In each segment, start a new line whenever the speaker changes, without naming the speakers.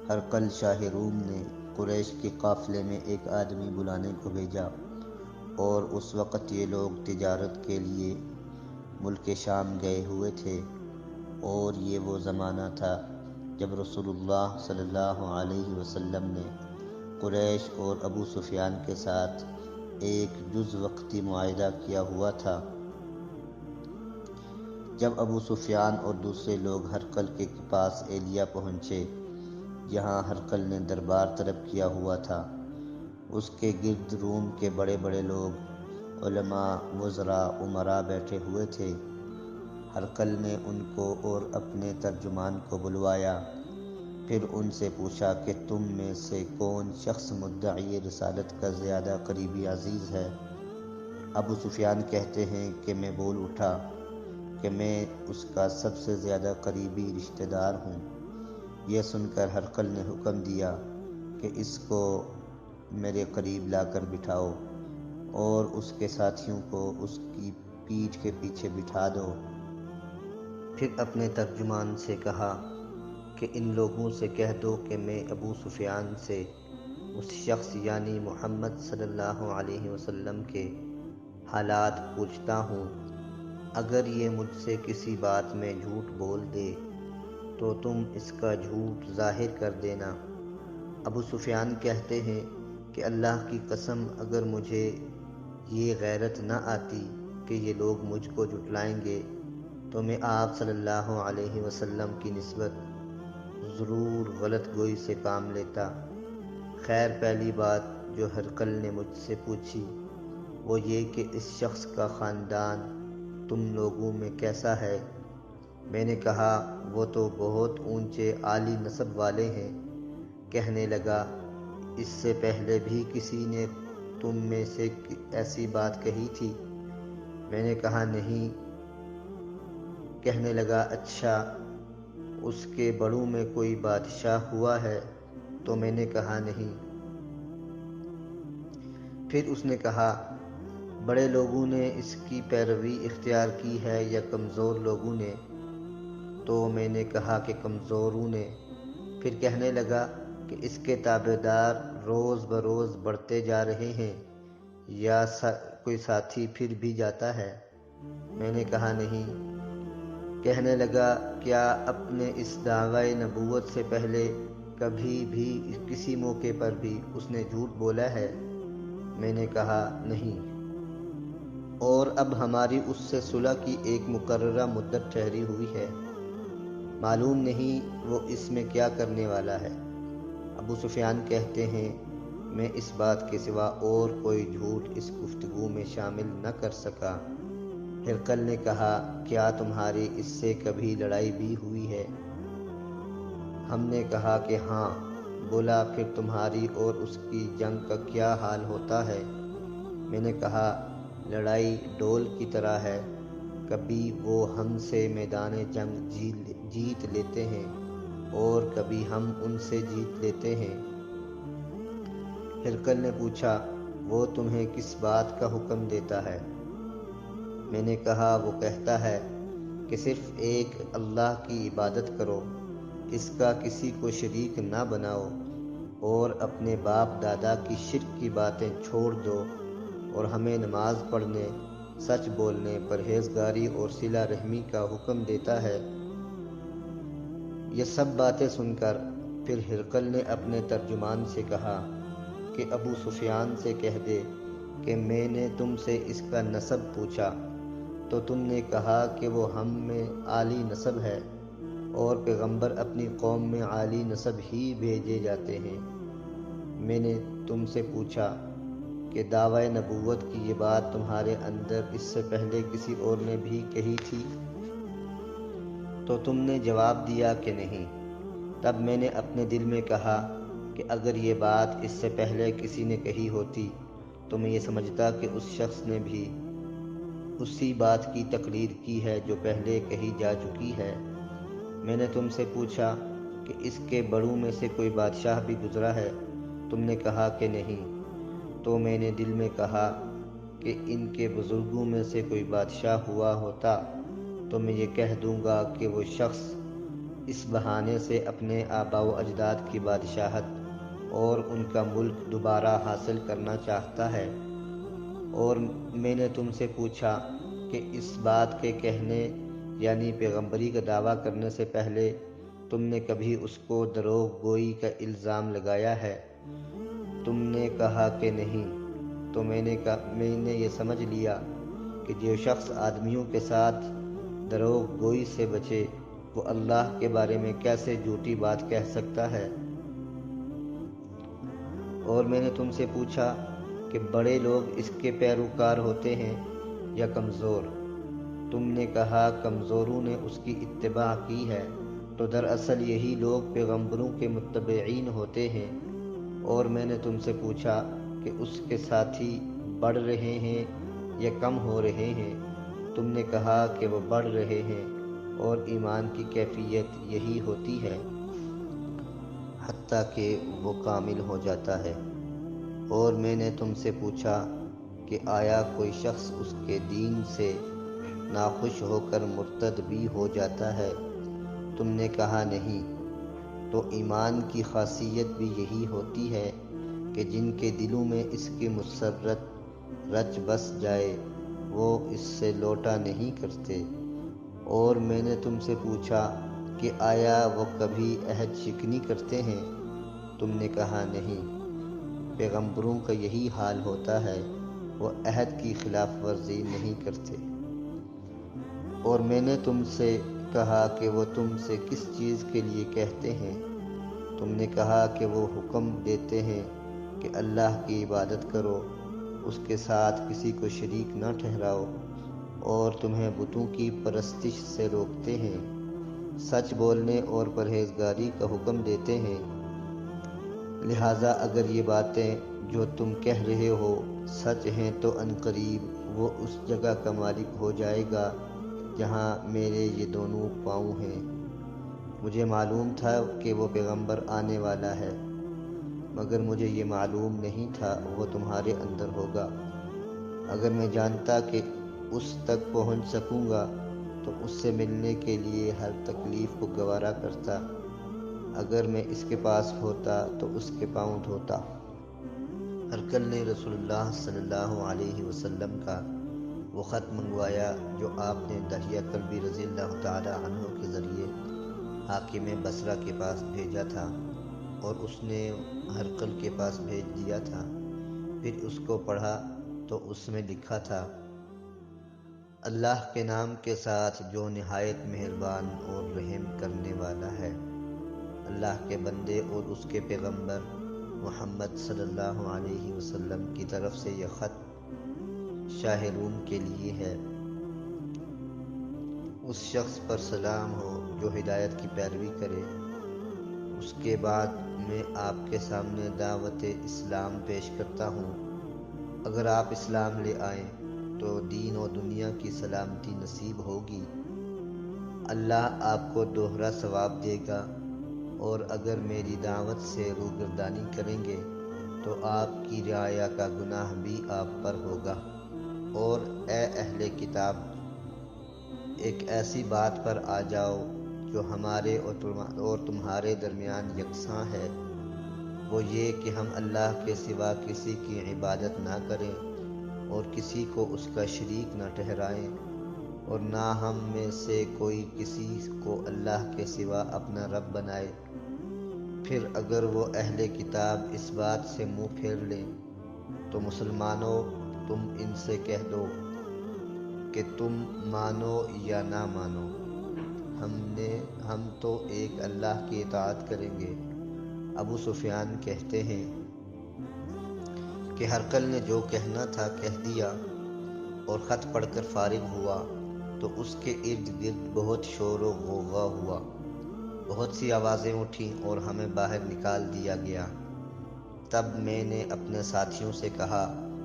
ہرقل شاہ روم نے قریش کے قافلے میں ایک آدمی بلانے کو بھیجا، اور اس وقت یہ لوگ تجارت کے لیے ملک شام گئے ہوئے تھے، اور یہ وہ زمانہ تھا جب رسول اللہ صلی اللہ علیہ وسلم نے قریش اور ابو سفیان کے ساتھ ایک جز وقتی معاہدہ کیا ہوا تھا۔ جب ابو سفیان اور دوسرے لوگ ہرقل کے پاس ایلیا پہنچے، جہاں ہرقل نے دربار طلب کیا ہوا تھا، اس کے گرد روم کے بڑے بڑے لوگ، علماء، وزراء، امراء بیٹھے ہوئے تھے۔ ہرقل نے ان کو اور اپنے ترجمان کو بلوایا، پھر ان سے پوچھا کہ تم میں سے کون شخص مدعی رسالت کا زیادہ قریبی عزیز ہے؟ ابو سفیان کہتے ہیں کہ میں بول اٹھا کہ میں اس کا سب سے زیادہ قریبی رشتہ دار ہوں۔ یہ سن کر ہرقل نے حکم دیا کہ اس کو میرے قریب لا کر بٹھاؤ، اور اس کے ساتھیوں کو اس کی پیٹھ کے پیچھے بٹھا دو۔ پھر اپنے ترجمان سے کہا کہ ان لوگوں سے کہہ دو کہ میں ابو سفیان سے اس شخص یعنی محمد صلی اللہ علیہ وسلم کے حالات پوچھتا ہوں۔ اگر یہ مجھ سے کسی بات میں جھوٹ بول دے تو تم اس کا جھوٹ ظاہر کر دینا۔ ابو سفیان کہتے ہیں کہ اللہ کی قسم، اگر مجھے یہ غیرت نہ آتی کہ یہ لوگ مجھ کو جھٹلائیں گے تو میں آپ صلی اللہ علیہ وسلم کی نسبت ضرور غلط گوئی سے کام لیتا۔ خیر، پہلی بات جو ہرقل نے مجھ سے پوچھی وہ یہ کہ اس شخص کا خاندان تم لوگوں میں کیسا ہے؟ میں نے کہا وہ تو بہت اونچے عالی نسب والے ہیں۔ کہنے لگا اس سے پہلے بھی کسی نے تم میں سے ایسی بات کہی تھی؟ میں نے کہا نہیں۔ کہنے لگا اچھا، اس کے بڑوں میں کوئی بادشاہ ہوا ہے؟ تو میں نے کہا نہیں۔ پھر اس نے کہا بڑے لوگوں نے اس کی پیروی اختیار کی ہے یا کمزور لوگوں نے؟ تو میں نے کہا کہ کمزوروں نے۔ پھر کہنے لگا کہ اس کے تابعدار روز بروز بڑھتے جا رہے ہیں یا کوئی ساتھی پھر بھی جاتا ہے؟ میں نے کہا نہیں۔ کہنے لگا کیا اپنے اس دعوی نبوت سے پہلے کبھی بھی کسی موقع پر بھی اس نے جھوٹ بولا ہے؟ میں نے کہا نہیں۔ اور اب ہماری اس سے صلح کی ایک مقررہ مدت ٹھہری ہوئی ہے، معلوم نہیں وہ اس میں کیا کرنے والا ہے۔ ابو سفیان کہتے ہیں میں اس بات کے سوا اور کوئی جھوٹ اس گفتگو میں شامل نہ کر سکا۔ ہرقل نے کہا کیا تمہاری اس سے کبھی لڑائی بھی ہوئی ہے؟ ہم نے کہا کہ ہاں۔ بولا پھر تمہاری اور اس کی جنگ کا کیا حال ہوتا ہے؟ میں نے کہا لڑائی ڈول کی طرح ہے، کبھی وہ ہم سے میدان جنگ جیت لیتے ہیں اور کبھی ہم ان سے جیت لیتے ہیں۔ ہرقل نے پوچھا وہ تمہیں کس بات کا حکم دیتا ہے؟ میں نے کہا وہ کہتا ہے کہ صرف ایک اللہ کی عبادت کرو، اس کا کسی کو شریک نہ بناؤ، اور اپنے باپ دادا کی شرک کی باتیں چھوڑ دو، اور ہمیں نماز پڑھنے، سچ بولنے، پرہیزگاری اور صلہ رحمی کا حکم دیتا ہے۔ یہ سب باتیں سن کر پھر ہرقل نے اپنے ترجمان سے کہا کہ ابو سفیان سے کہہ دے کہ میں نے تم سے اس کا نسب پوچھا تو تم نے کہا کہ وہ ہم میں عالی نسب ہے، اور پیغمبر اپنی قوم میں عالی نسب ہی بھیجے جاتے ہیں۔ میں نے تم سے پوچھا کہ دعوی نبوت کی یہ بات تمہارے اندر اس سے پہلے کسی اور نے بھی کہی تھی؟ تو تم نے جواب دیا کہ نہیں۔ تب میں نے اپنے دل میں کہا کہ اگر یہ بات اس سے پہلے کسی نے کہی ہوتی تو میں یہ سمجھتا کہ اس شخص نے بھی اسی بات کی تقریر کی ہے جو پہلے کہی جا چکی ہے۔ میں نے تم سے پوچھا کہ اس کے بڑوں میں سے کوئی بادشاہ بھی گزرا ہے؟ تم نے کہا کہ نہیں۔ تو میں نے دل میں کہا کہ ان کے بزرگوں میں سے کوئی بادشاہ ہوا ہوتا تو میں یہ کہہ دوں گا کہ وہ شخص اس بہانے سے اپنے آباء و اجداد کی بادشاہت اور ان کا ملک دوبارہ حاصل کرنا چاہتا ہے۔ اور میں نے تم سے پوچھا کہ اس بات کے کہنے یعنی پیغمبری کا دعویٰ کرنے سے پہلے تم نے کبھی اس کو دروغ گوئی کا الزام لگایا ہے؟ تم نے کہا کہ نہیں۔ تو میں نے یہ سمجھ لیا کہ جو شخص آدمیوں کے ساتھ دروغ گوئی سے بچے وہ اللہ کے بارے میں کیسے جھوٹی بات کہہ سکتا ہے۔ اور میں نے تم سے پوچھا کہ بڑے لوگ اس کے پیروکار ہوتے ہیں یا کمزور؟ تم نے کہا کمزوروں نے اس کی اتباع کی ہے۔ تو دراصل یہی لوگ پیغمبروں کے متبعین ہوتے ہیں۔ اور میں نے تم سے پوچھا کہ اس کے ساتھی بڑھ رہے ہیں یا کم ہو رہے ہیں؟ تم نے کہا کہ وہ بڑھ رہے ہیں، اور ایمان کی کیفیت یہی ہوتی ہے حتیٰ کہ وہ کامل ہو جاتا ہے۔ اور میں نے تم سے پوچھا کہ آیا کوئی شخص اس کے دین سے ناخوش ہو کر مرتد بھی ہو جاتا ہے؟ تم نے کہا نہیں۔ تو ایمان کی خاصیت بھی یہی ہوتی ہے کہ جن کے دلوں میں اس کی مسرت رچ بس جائے وہ اس سے لوٹا نہیں کرتے۔ اور میں نے تم سے پوچھا کہ آیا وہ کبھی عہد شکنی کرتے ہیں؟ تم نے کہا نہیں۔ پیغمبروں کا یہی حال ہوتا ہے، وہ عہد کی خلاف ورزی نہیں کرتے۔ اور میں نے تم سے کہا کہ وہ تم سے کس چیز کے لیے کہتے ہیں؟ تم نے کہا کہ وہ حکم دیتے ہیں کہ اللہ کی عبادت کرو، اس کے ساتھ کسی کو شریک نہ ٹھہراؤ، اور تمہیں بتوں کی پرستش سے روکتے ہیں، سچ بولنے اور پرہیزگاری کا حکم دیتے ہیں۔ لہٰذا اگر یہ باتیں جو تم کہہ رہے ہو سچ ہیں تو عنقریب وہ اس جگہ کا مالک ہو جائے گا جہاں میرے یہ دونوں پاؤں ہیں۔ مجھے معلوم تھا کہ وہ پیغمبر آنے والا ہے، مگر مجھے یہ معلوم نہیں تھا وہ تمہارے اندر ہوگا۔ اگر میں جانتا کہ اس تک پہنچ سکوں گا تو اس سے ملنے کے لیے ہر تکلیف کو گوارا کرتا۔ اگر میں اس کے پاس ہوتا تو اس کے پاؤں دھوتا۔ ہرقل نے رسول اللہ صلی اللہ علیہ وسلم کا وہ خط منگوایا جو آپ نے دحیہ کلبی رضی اللہ تعالی عنہ کے ذریعے حاکم بصرہ کے پاس بھیجا تھا، اور اس نے ہرقل کے پاس بھیج دیا تھا۔ پھر اس کو پڑھا تو اس میں لکھا تھا، اللہ کے نام کے ساتھ جو نہایت مہربان اور رحم کرنے والا ہے۔ اللہ کے بندے اور اس کے پیغمبر محمد صلی اللہ علیہ وسلم کی طرف سے یہ خط شاہ روم کے لیے ہے۔ اس شخص پر سلام ہو جو ہدایت کی پیروی کرے۔ اس کے بعد میں آپ کے سامنے دعوت اسلام پیش کرتا ہوں۔ اگر آپ اسلام لے آئیں تو دین و دنیا کی سلامتی نصیب ہوگی، اللہ آپ کو دوہرا ثواب دے گا، اور اگر میری دعوت سے روگردانی کریں گے تو آپ کی رعایا کا گناہ بھی آپ پر ہوگا۔ اور اے اہل کتاب، ایک ایسی بات پر آ جاؤ جو ہمارے اور تمہارے درمیان یکساں ہے، وہ یہ کہ ہم اللہ کے سوا کسی کی عبادت نہ کریں اور کسی کو اس کا شریک نہ ٹھہرائیں، اور نہ ہم میں سے کوئی کسی کو اللہ کے سوا اپنا رب بنائے۔ پھر اگر وہ اہل کتاب اس بات سے منہ پھیر لیں تو مسلمانوں تم ان سے کہہ دو کہ تم مانو یا نہ مانو، ہم تو ایک اللہ کی اطاعت کریں گے۔ ابو سفیان کہتے ہیں کہ ہرقل نے جو کہنا تھا کہہ دیا اور خط پڑھ کر فارغ ہوا تو اس کے ارد گرد بہت شور و غوغا ہوا، بہت سی آوازیں اٹھیں اور ہمیں باہر نکال دیا گیا۔ تب میں نے اپنے ساتھیوں سے کہا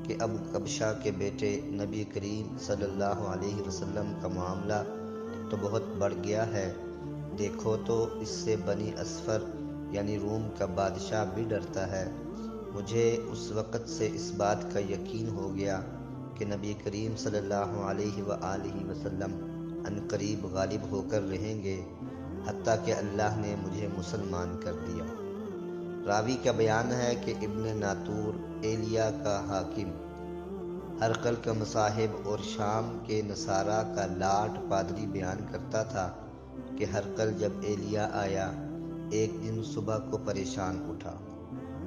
کہ ابو کبشہ کے بیٹے نبی کریم صلی اللہ علیہ وسلم کا معاملہ تو بہت بڑھ گیا ہے، دیکھو تو اس سے بنی اصفر یعنی روم کا بادشاہ بھی ڈرتا ہے۔ مجھے اس وقت سے اس بات کا یقین ہو گیا کہ نبی کریم صلی اللہ علیہ وآلہ وسلم عنقریب غالب ہو کر رہیں گے، حتیٰ کہ اللہ نے مجھے مسلمان کر دیا۔ راوی کا بیان ہے کہ ابن ناطور ایلیا کا حاکم ہرقل کا مصاحب اور شام کے نصارہ کا لاٹ پادری بیان کرتا تھا کہ ہرقل جب ایلیا آیا ایک دن صبح کو پریشان اٹھا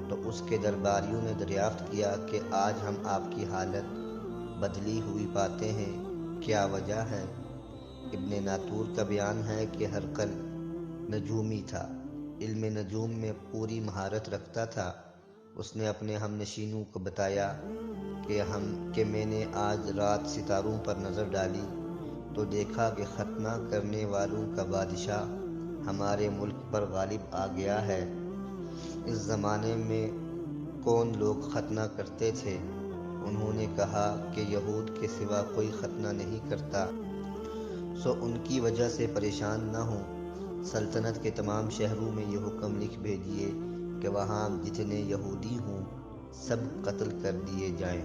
تو اس کے درباریوں نے دریافت کیا کہ آج ہم آپ کی حالت بدلی ہوئی پاتے ہیں، کیا وجہ ہے؟ ابن ناطور کا بیان ہے کہ ہرقل نجومی تھا، علم نجوم میں پوری مہارت رکھتا تھا۔ اس نے اپنے ہم نشینوں کو بتایا کہ میں نے آج رات ستاروں پر نظر ڈالی تو دیکھا کہ ختنہ کرنے والوں کا بادشاہ ہمارے ملک پر غالب آ گیا ہے۔ اس زمانے میں کون لوگ ختنہ کرتے تھے؟ انہوں نے کہا کہ یہود کے سوا کوئی ختنہ نہیں کرتا، سو ان کی وجہ سے پریشان نہ ہوں۔ سلطنت کے تمام شہروں میں یہ حکم لکھ بھیجیے کہ وہاں جتنے یہودی ہوں سب قتل کر دیے جائیں۔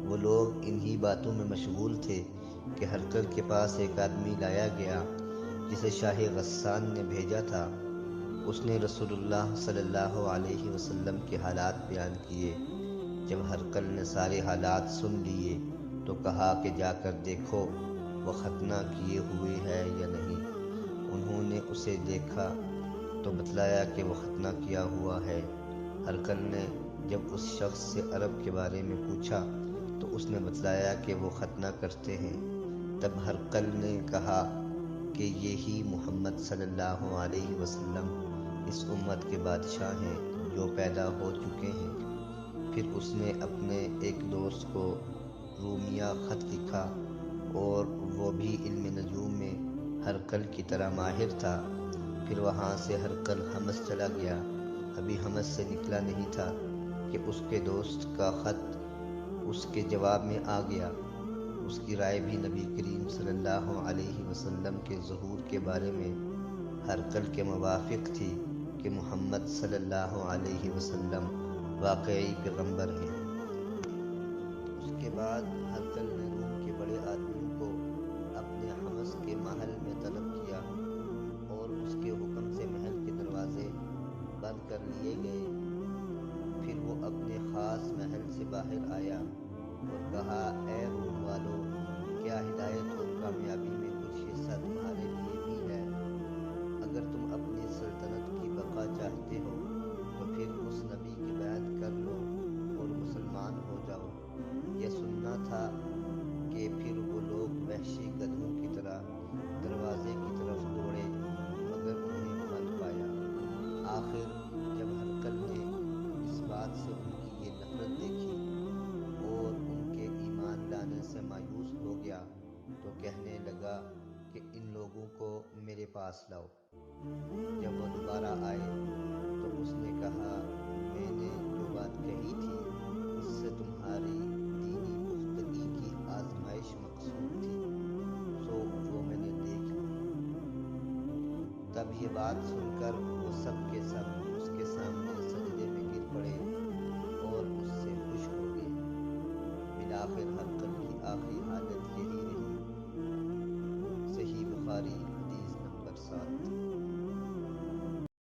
وہ لوگ انہی باتوں میں مشغول تھے کہ ہرقل کے پاس ایک آدمی لایا گیا جسے شاہ غسان نے بھیجا تھا۔ اس نے رسول اللہ صلی اللہ علیہ وسلم کے حالات بیان کیے۔ جب ہرقل نے سارے حالات سن لیے تو کہا کہ جا کر دیکھو وہ ختنہ کیے ہوئے ہے یا نہیں۔ انہوں نے اسے دیکھا تو بتلایا کہ وہ ختنہ کیا ہوا ہے۔ ہرقل نے جب اس شخص سے عرب کے بارے میں پوچھا تو اس نے بتلایا کہ وہ ختنہ کرتے ہیں۔ تب ہرقل نے کہا کہ یہی محمد صلی اللہ علیہ وسلم اس امت کے بادشاہ ہیں جو پیدا ہو چکے ہیں۔ پھر اس نے اپنے ایک دوست کو رومیہ خط لکھا اور وہ بھی علم نجوم میں ہرقل کی طرح ماہر تھا۔ پھر وہاں سے ہرقل حمص چلا گیا۔ ابھی حمص سے نکلا نہیں تھا کہ اس کے دوست کا خط اس کے جواب میں آ گیا۔ اس کی رائے بھی نبی کریم صلی اللہ علیہ وسلم کے ظہور کے بارے میں ہرقل کے موافق تھی کہ محمد صلی اللہ علیہ وسلم واقعی پیغمبر ہیں۔ اس کے بعد ہرقل نے روم کے بڑے آدمیوں کو اپنے حمص کے محل میں طلب کیا اور اس کے حکم سے محل کے دروازے بند کر لیے گئے۔ پھر وہ اپنے خاص محل سے باہر آیا اور کہا، اے روم والو، کیا ہدایت اور کامیابی میں کچھ حصہ تمہارے لیے بھی ہے؟ اگر تم اپنی سلطنت کی بقا چاہتے ہو تو پھر اس نبی کی بیعت کر لو اور مسلمان ہو جاؤ۔ یہ سننا تھا کہ پھر وہ لوگ وحشی گدھوں کی طرح دروازے کی طرف دوڑے مگر انہیں بند پایا۔ آخر جب ہرقل نے اس بات سے ان کی یہ نفرت دیکھی اور ان کے ایمان لانے سے مایوس ہو گیا تو کہنے لگا کہ ان لوگوں کو میرے پاس لاؤ۔ جب وہ دوبارہ آئے تو اس نے کہا، میں نے جو بات کہی تھی اس سے تمہاری دینی پختگی کی آزمائش مقصود تھی، سو وہ میں نے دیکھ لی۔ تب یہ بات سن کر وہ سب کے سب